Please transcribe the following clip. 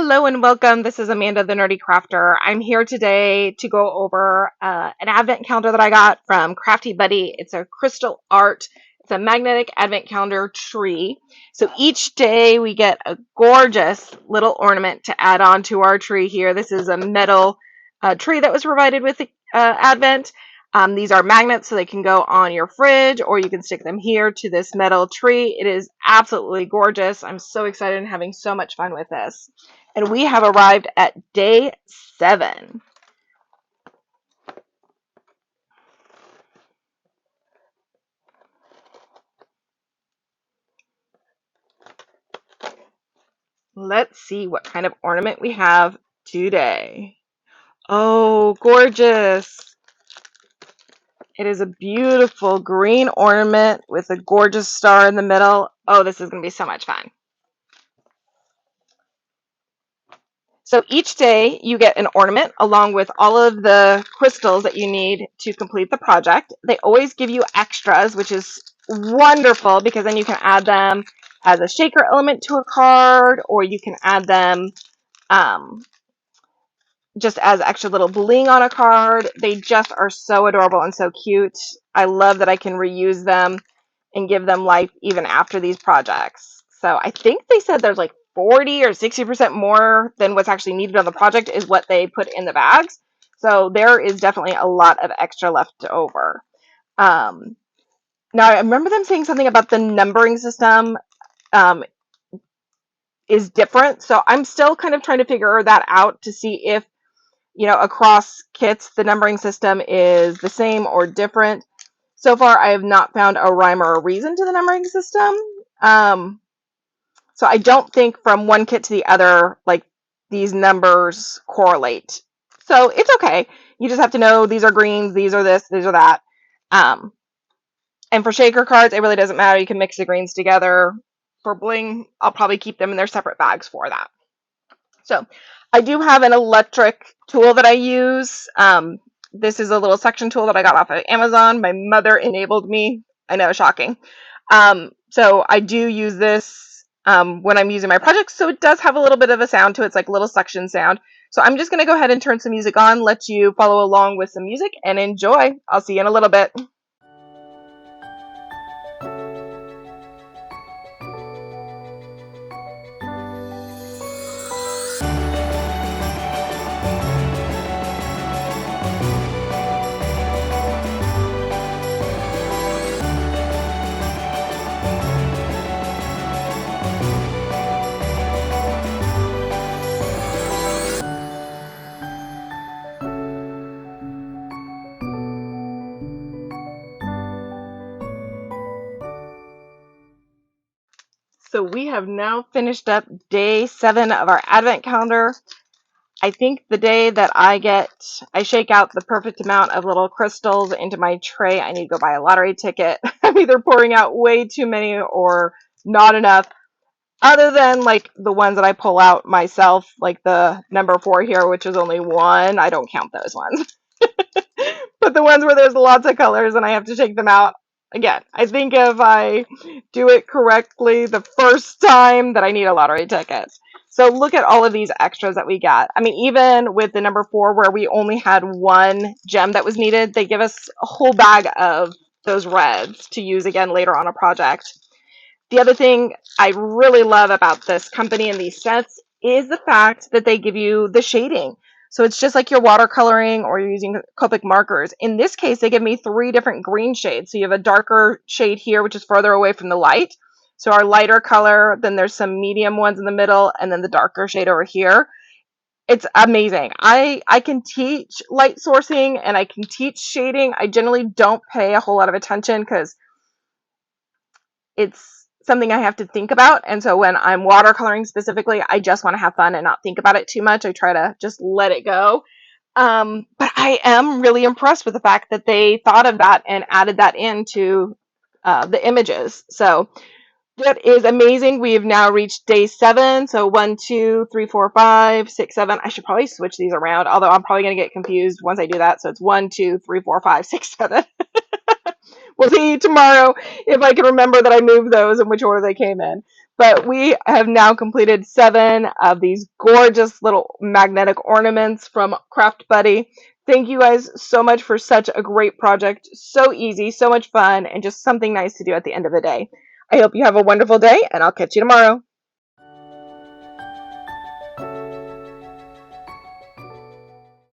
Hello and welcome. This is Amanda, the Nerdy Crafter. I'm here today to go over an advent calendar that I got from Crafty Buddy. It's a crystal art. It's a magnetic advent calendar tree. So each day we get a gorgeous little ornament to add on to our tree here. This is a metal tree that was provided with the advent. These are magnets, so they can go on your fridge, or you can stick them here to this metal tree. It is absolutely gorgeous. I'm so excited and having so much fun with this. And we have arrived at day 7. Let's see what kind of ornament we have today. Oh, gorgeous. It is a beautiful green ornament with a gorgeous star in the middle. Oh, this is going to be so much fun. So each day you get an ornament along with all of the crystals that you need to complete the project. They always give you extras, which is wonderful because then you can add them as a shaker element to a card, or you can add them just as extra little bling on a card. They just are so adorable and so cute. I love that I can reuse them and give them life even after these projects. So I think they said there's like 40 or 60% more than what's actually needed on the project is what they put in the bags. So there is definitely a lot of extra left over. Now I remember them saying something about the numbering system is different. So I'm still kind of trying to figure that out to see if, across kits, the numbering system is the same or different. So far, I have not found a rhyme or a reason to the numbering system. So I don't think from one kit to the other, like, these numbers correlate. So it's okay. You just have to know these are greens, these are this, these are that. And for shaker cards, it really doesn't matter. You can mix the greens together. For bling, I'll probably keep them in their separate bags for that. So I do have an electric tool that I use. This is a little section tool that I got off of Amazon. My mother enabled me. I know, shocking. So I do use this when I'm using my projects. So it does have a little bit of a sound to it. It's like a little suction sound. So I'm just going to go ahead and turn some music on, let you follow along with some music and enjoy. I'll see you in a little bit. So we have now finished up day 7 of our advent calendar. I think the day that I shake out the perfect amount of little crystals into my tray, I need to go buy a lottery ticket. I'm either pouring out way too many or not enough. Other than like the ones that I pull out myself, like the number 4 here, which is only 1, I don't count those ones. But the ones where there's lots of colors and I have to take them out, again, I think if I do it correctly the first time that I need a lottery ticket. So look at all of these extras that we got. I mean, even with the number 4 where we only had 1 gem that was needed, they give us a whole bag of those reds to use again later on a project. The other thing I really love about this company and these sets is the fact that they give you the shading. So it's just like you're watercoloring or you're using Copic markers. In this case, they give me 3 different green shades. So you have a darker shade here, which is further away from the light. So our lighter color, then there's some medium ones in the middle, and then the darker shade over here. It's amazing. I can teach light sourcing and I can teach shading. I generally don't pay a whole lot of attention because it's something I have to think about. And so when I'm watercoloring specifically, I just want to have fun and not think about it too much. I try to just let it go. But I am really impressed with the fact that they thought of that and added that into the images. So that is amazing. We have now reached day 7. So 1, 2, 3, 4, 5, 6, 7. I should probably switch these around, although I'm probably going to get confused once I do that. So it's 1, 2, 3, 4, 5, 6, 7. We'll see tomorrow if I can remember that I moved those and which order they came in. But we have now completed 7 of these gorgeous little magnetic ornaments from Craft Buddy. Thank you guys so much for such a great project. So easy, so much fun, and just something nice to do at the end of the day. I hope you have a wonderful day, and I'll catch you tomorrow.